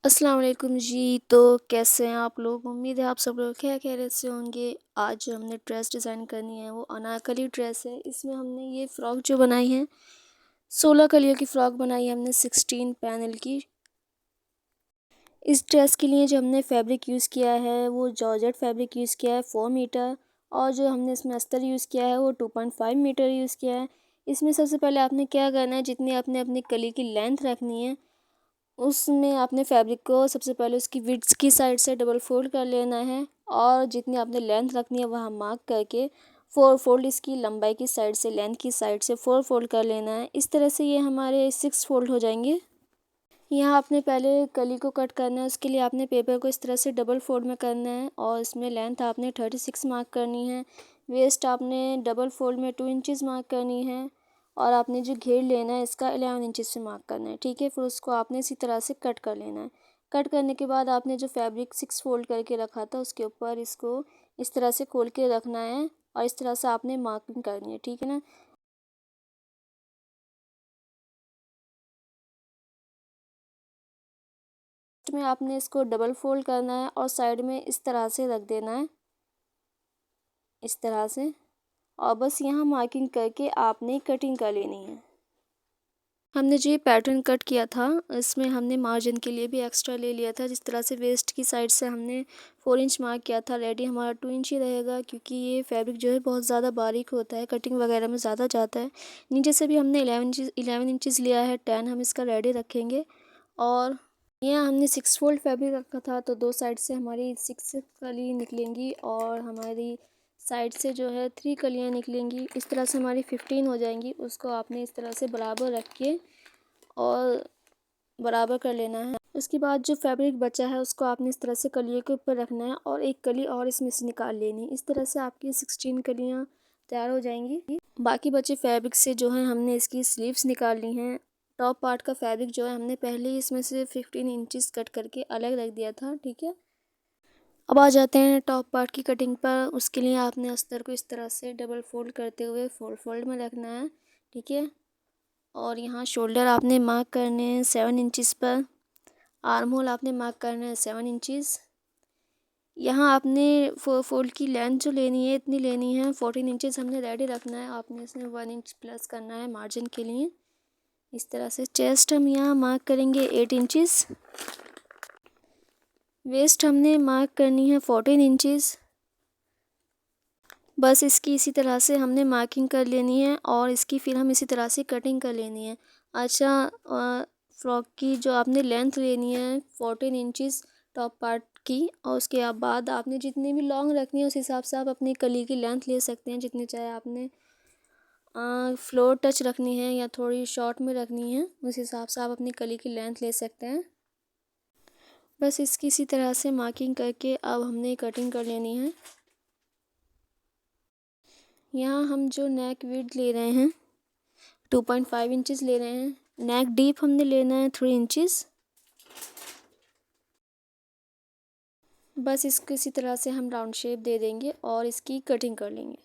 अस्सलाम वालेकुम जी। तो कैसे हैं आप लोग? उम्मीद है आप सब लोग खैरियत से होंगे। आज जो हमने ड्रेस डिज़ाइन करनी है वो अनारकली ड्रेस है। इसमें हमने ये फ़्रॉक जो बनाई है 16 कलियों की फ़्रॉक बनाई है हमने 16 पैनल की। इस ड्रेस के लिए जो हमने फैब्रिक यूज़ किया है वो जॉर्जेट फैब्रिक यूज़ किया है 4 मीटर, और जो हमने इसमें अस्तर यूज़ किया है वो 2.5 मीटर यूज़ किया है। इसमें सबसे पहले आपने क्या करना है, जितनी आपने अपनी कली की लेंथ रखनी है उसमें आपने फैब्रिक को सबसे पहले उसकी विड्थ की साइड से डबल फोल्ड कर लेना है, और जितनी आपने लेंथ रखनी है वहाँ मार्क करके 4 फोल्ड इसकी लंबाई की साइड से, लेंथ की साइड से 4 फोल्ड कर लेना है। इस तरह से ये हमारे 6 फोल्ड हो जाएंगे। यहाँ आपने पहले कली को कट करना है, उसके लिए आपने पेपर को इस तरह से डबल फोल्ड में करना है, और इसमें लेंथ आपने 36 मार्क करनी है। वेस्ट आपने डबल फोल्ड में 2 इंचज़ मार्क करनी है, और आपने जो घेर लेना है इसका 11 इंचज़ से मार्क करना है। ठीक है, फिर उसको आपने इसी तरह से कट कर लेना है। कट करने के बाद आपने जो फैब्रिक 6 फोल्ड करके रखा था उसके ऊपर इसको इस तरह से खोल के रखना है, और इस तरह से आपने मार्किंग करनी है। ठीक है ना। में आपने इसको डबल फोल्ड करना है और साइड में इस तरह से रख देना है, इस तरह से, और बस यहाँ मार्किंग करके आपने कटिंग कर लेनी है। हमने जो ये पैटर्न कट किया था इसमें हमने मार्जिन के लिए भी एक्स्ट्रा ले लिया था। जिस तरह से वेस्ट की साइड से हमने 4 इंच मार्क किया था, रेडी हमारा 2 इंच ही रहेगा, क्योंकि ये फैब्रिक जो है बहुत ज़्यादा बारीक होता है, कटिंग वगैरह में ज़्यादा जाता है। नीचे से भी हमने 11 इंचज़ लिया है, 10 हम इसका रेडी रखेंगे। और यहाँ हमने 6 फोल्ड फैब्रिक रखा था, तो दो साइड से हमारी 6 कली निकलेंगी, और हमारी साइड से जो है 3 कलियाँ निकलेंगी। इस तरह से हमारी 15 हो जाएंगी। उसको आपने इस तरह से बराबर रख के और बराबर कर लेना है। उसके बाद जो फैब्रिक बचा है उसको आपने इस तरह से कलियों के ऊपर रखना है, और एक कली और इसमें से निकाल लेनी। इस तरह से आपकी 16 कलियाँ तैयार हो जाएंगी। बाकी बचे फैब्रिक से जो है हमने इसकी स्लीव्स निकालनी है। टॉप पार्ट का फैब्रिक जो है हमने पहले ही इसमें से 15 इंचज़ कट करके अलग रख दिया था। ठीक है, अब आ जाते हैं टॉप पार्ट की कटिंग पर। उसके लिए आपने अस्तर को इस तरह से डबल फोल्ड करते हुए 4 फोल्ड में रखना है। ठीक है, और यहाँ शोल्डर आपने मार्क करने हैं 7 इंचज़ पर। आर्म होल आपने मार्क करना है 7 इंचज़। यहाँ आपने फोल्ड की लेंथ जो लेनी है इतनी लेनी है, 14 इंचज़ हमने रेडी रखना है। आपने इसमें 1 इंच प्लस करना है मार्जिन के लिए। इस तरह से चेस्ट हम यहाँ मार्क करेंगे 8 इंचज़। वेस्ट हमने मार्क करनी है 14 इंचज़। बस इसकी इसी तरह से हमने मार्किंग कर लेनी है, और इसकी फिर हम इसी तरह से कटिंग कर लेनी है। अच्छा, फ्रॉक की जो आपने लेंथ लेनी है 14 इंचज़ टॉप पार्ट की, और उसके बाद आपने जितनी भी लॉन्ग रखनी है उस हिसाब से आप अपनी कली की लेंथ ले सकते हैं, जितनी चाहे आपने फ्लोर टच रखनी है या थोड़ी शॉर्ट में रखनी है, उस हिसाब से आप अपनी कली की लेंथ ले सकते हैं। बस इसकी इसी तरह से मार्किंग करके अब हमने कटिंग कर लेनी है। यहाँ हम जो नेक विड्थ ले रहे हैं 2.5 इंचज़ ले रहे हैं। नेक डीप हमने लेना है 3 इंचज़। बस इसको इसी तरह से हम राउंड शेप दे देंगे और इसकी कटिंग कर लेंगे।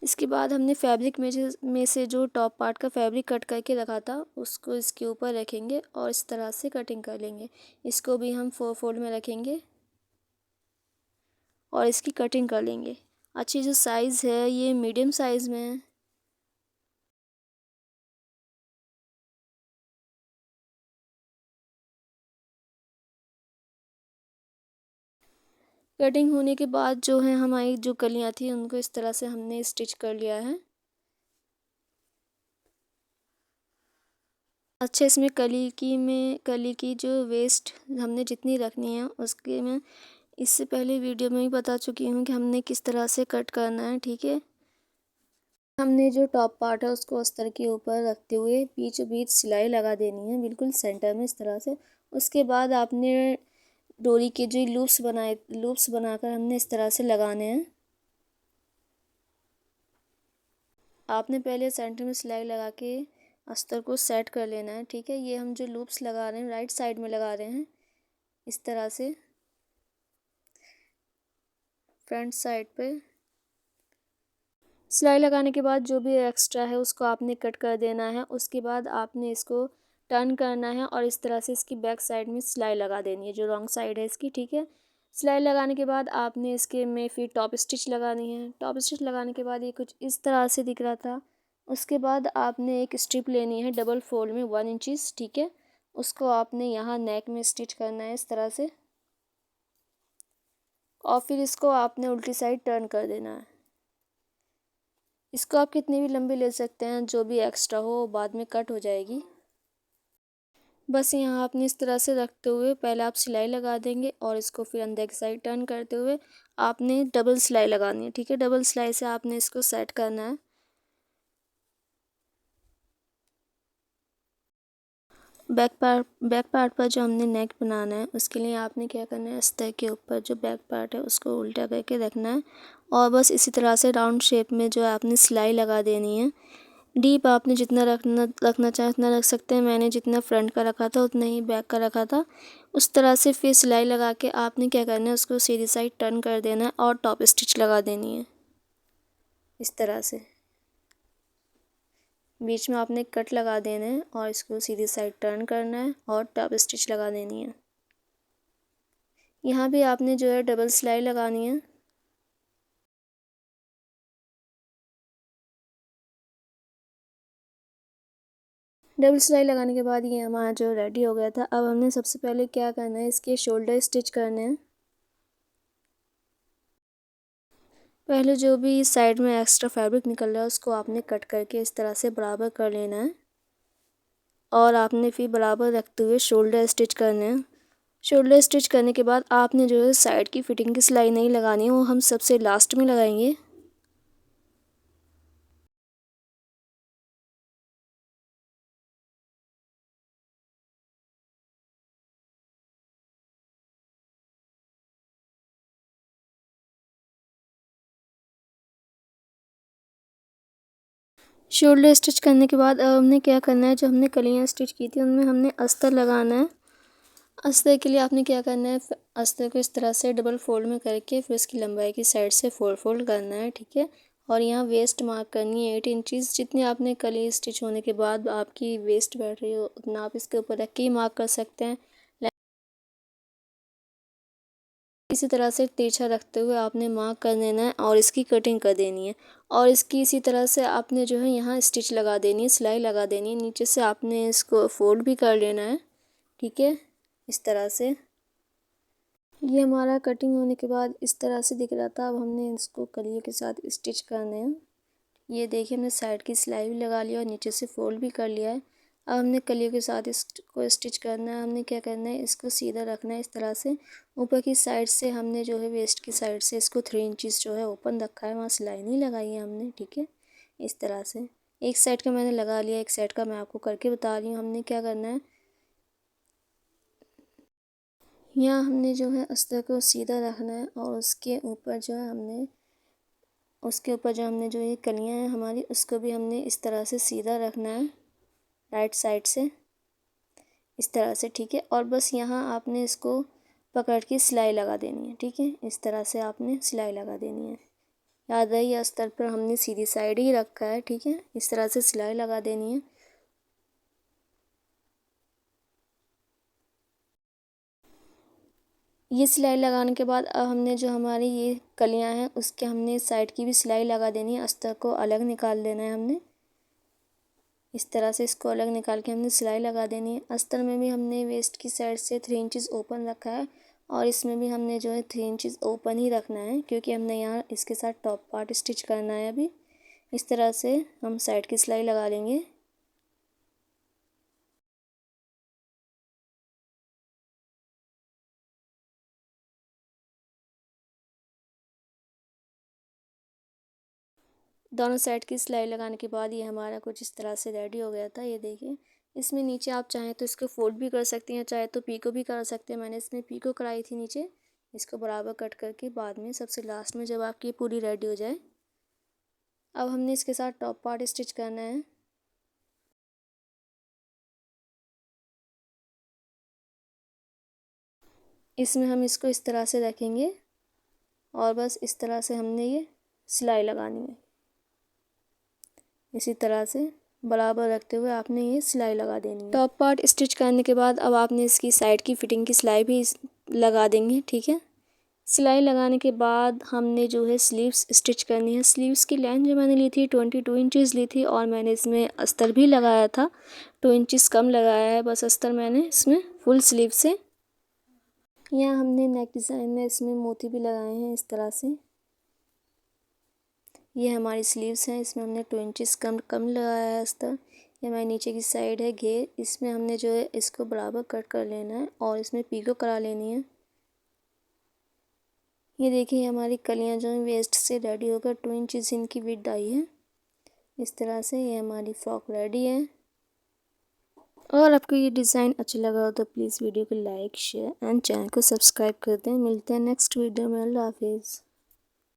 इसके बाद हमने फैब्रिक में से जो टॉप पार्ट का फैब्रिक कट करके रखा था उसको इसके ऊपर रखेंगे और इस तरह से कटिंग कर लेंगे। इसको भी हम 4 फोल्ड में रखेंगे और इसकी कटिंग कर लेंगे। अच्छी जो साइज़ है ये मीडियम साइज़ में है। कटिंग होने के बाद जो है हमारी जो कलियाँ थी उनको इस तरह से हमने स्टिच कर लिया है। अच्छा, इसमें कली की जो वेस्ट हमने जितनी रखनी है उसके मैं इससे पहले वीडियो में ही बता चुकी हूँ कि हमने किस तरह से कट करना है। ठीक है, हमने जो टॉप पार्ट है उसको अस्तर के ऊपर रखते हुए बीचों बीच सिलाई लगा देनी है, बिल्कुल सेंटर में इस तरह से। उसके बाद आपने डोरी के जो लूप्स बनाकर हमने इस तरह से लगाने हैं। आपने पहले सेंटर में सिलाई लगा के अस्तर को सेट कर लेना है। ठीक है, ये हम जो लूप्स लगा रहे हैं राइट साइड में लगा रहे हैं इस तरह से फ्रंट साइड पे। सिलाई लगाने के बाद जो भी एक्स्ट्रा है उसको आपने कट कर देना है। उसके बाद आपने इसको टर्न करना है और इस तरह से इसकी बैक साइड में सिलाई लगा देनी है, जो रॉन्ग साइड है इसकी, ठीक है। सिलाई लगाने के बाद आपने इसके में फिर टॉप स्टिच लगानी है। टॉप स्टिच लगाने के बाद ये कुछ इस तरह से दिख रहा था। उसके बाद आपने एक स्ट्रिप लेनी है डबल फोल्ड में 1 इंचज़, ठीक है। उसको आपने यहाँ नेक में स्टिच करना है इस तरह से, और फिर इसको आपने उल्टी साइड टर्न कर देना है। इसको आप कितनी भी लंबी ले सकते हैं, जो भी एक्स्ट्रा हो बाद में कट हो जाएगी। बस यहाँ आपने इस तरह से रखते हुए पहले आप सिलाई लगा देंगे और इसको फिर अंदर की साइड टर्न करते हुए आपने डबल सिलाई लगानी है, ठीक है। डबल सिलाई से आपने इसको सेट करना है। बैक पार्ट पर जो हमने नेक बनाना है उसके लिए आपने क्या करना है, अस्तर के ऊपर जो बैक पार्ट है उसको उल्टा करके रखना है और बस इसी तरह से राउंड शेप में जो है आपने सिलाई लगा देनी है। डीप आपने जितना रखना चाहे उतना रख सकते हैं। मैंने जितना फ्रंट का रखा था उतना ही बैक का रखा था। उस तरह से फिर सिलाई लगा के आपने क्या करना है, उसको सीधी साइड टर्न कर देना है और टॉप स्टिच लगा देनी है इस तरह से। बीच में आपने कट लगा देना है और इसको सीधी साइड टर्न करना है और टॉप स्टिच लगा देनी है। यहाँ भी आपने जो है डबल सिलाई लगानी है। डबल सिलाई लगाने के बाद ये हमारा जो रेडी हो गया था। अब हमने सबसे पहले क्या करना है, इसके शोल्डर स्टिच करने हैं। पहले जो भी साइड में एक्स्ट्रा फैब्रिक निकल रहा है उसको आपने कट करके इस तरह से बराबर कर लेना है और आपने फिर बराबर रखते हुए शोल्डर स्टिच करने हैं। शोल्डर स्टिच करने के बाद आपने जो है साइड की फिटिंग की सिलाई नहीं लगानी है, वो हम सबसे लास्ट में लगाएंगे। शोल्डर स्टिच करने के बाद अब हमने क्या करना है, जो हमने कलियाँ स्टिच की थी उनमें हमने अस्तर लगाना है। अस्तर के लिए आपने क्या करना है, अस्तर को इस तरह से डबल फोल्ड में करके फिर उसकी लंबाई की साइड से फोल्ड करना है, ठीक है। और यहाँ वेस्ट मार्क करनी है 8 इंचज़। जितनी आपने कली स्टिच होने के बाद आपकी वेस्ट बैठ रही हो उतना आप इसके ऊपर रख के ही मार्क कर सकते हैं। इसी तरह से तिरछा रखते हुए आपने मार्क कर देना है और इसकी कटिंग कर देनी है। और इसकी इसी तरह से आपने जो है यहाँ स्टिच लगा देनी है, सिलाई लगा देनी है। नीचे से आपने इसको फोल्ड भी कर लेना है, ठीक है, इस तरह से। ये हमारा कटिंग होने के बाद इस तरह से दिख रहा था। अब हमने इसको कलियों के साथ स्टिच करने हैं। ये देखिए हमने साइड की सिलाई भी लगा लिया और नीचे से फोल्ड भी कर लिया है। अब हमने कलियों के साथ इसको स्टिच करना है। हमने क्या करना है, इसको सीधा रखना है इस तरह से। ऊपर की साइड से हमने जो है वेस्ट की साइड से इसको 3 इंचज़ जो है ओपन रखा है, वहाँ सिलाई नहीं लगाई है हमने, ठीक है। इस तरह से एक साइड का मैंने लगा लिया, एक साइड का मैं आपको करके बता रही हूँ। हमने क्या करना है, यहाँ हमने जो है अस्तर को सीधा रखना है और उसके ऊपर जो है जो ये कलियाँ हैं हमारी, उसको भी हमने इस तरह से सीधा रखना है राइट साइड से, इस तरह से, ठीक है। और बस यहाँ आपने इसको पकड़ के सिलाई लगा देनी है, ठीक है। इस तरह से आपने सिलाई लगा देनी है। याद रही अस्तर पर हमने सीधी साइड ही रखा है, ठीक है। इस तरह से सिलाई लगा देनी है। ये सिलाई लगाने के बाद अब हमने जो हमारी ये कलियां हैं उसके हमने साइड की भी सिलाई लगा देनी है। अस्तर को अलग निकाल देना है हमने, इस तरह से इसको अलग निकाल के हमने सिलाई लगा देनी है। अस्तर में भी हमने वेस्ट की साइड से 3 इंचज़ ओपन रखा है और इसमें भी हमने जो है 3 इंचज़ ओपन ही रखना है, क्योंकि हमने यहाँ इसके साथ टॉप पार्ट स्टिच करना है। अभी इस तरह से हम साइड की सिलाई लगा लेंगे। दोनों साइड की सिलाई लगाने के बाद ये हमारा कुछ इस तरह से रेडी हो गया था। ये देखिए, इसमें नीचे आप चाहें तो इसको फोल्ड भी कर सकते हैं, चाहे तो पीको भी कर सकते हैं। मैंने इसमें पीको कराई थी नीचे। इसको बराबर कट करके बाद में सबसे लास्ट में जब आपकी पूरी रेडी हो जाए, अब हमने इसके साथ टॉप पार्ट स्टिच करना है। इसमें हम इसको इस तरह से रखेंगे और बस इस तरह से हमने ये सिलाई लगानी है, इसी तरह से बराबर रखते हुए आपने ये सिलाई लगा देनी है। टॉप पार्ट स्टिच करने के बाद अब आपने इसकी साइड की फिटिंग की सिलाई भी लगा देंगे, ठीक है। सिलाई लगाने के बाद हमने जो है स्लीव्स स्टिच करनी है। स्लीव्स की लेंथ जो मैंने ली थी 22 इंचज़ ली थी और मैंने इसमें अस्तर भी लगाया था, 2 इंचज़ कम लगाया है बस अस्तर मैंने इसमें फुल स्लीव से। यहाँ हमने नेक डिज़ाइन में इसमें मोती भी लगाए हैं इस तरह से। ये हमारी स्लीव्स हैं, इसमें हमने 2 इंचज़ कम लगाया है अस्तर। ये हमारी नीचे की साइड है घेर, इसमें हमने जो है इसको बराबर कट कर लेना है और इसमें पीको करा लेनी है। ये देखिए हमारी कलियां जो हैं वेस्ट से रेडी होकर 2 इंचज़ इनकी विड्थ आई है। इस तरह से ये हमारी फ्रॉक रेडी है। अगर आपको ये डिज़ाइन अच्छा लगा हो तो प्लीज़ वीडियो को लाइक शेयर एंड चैनल को सब्सक्राइब कर दें। मिलते हैं नेक्स्ट वीडियो में। अल्लाह हाफिज़।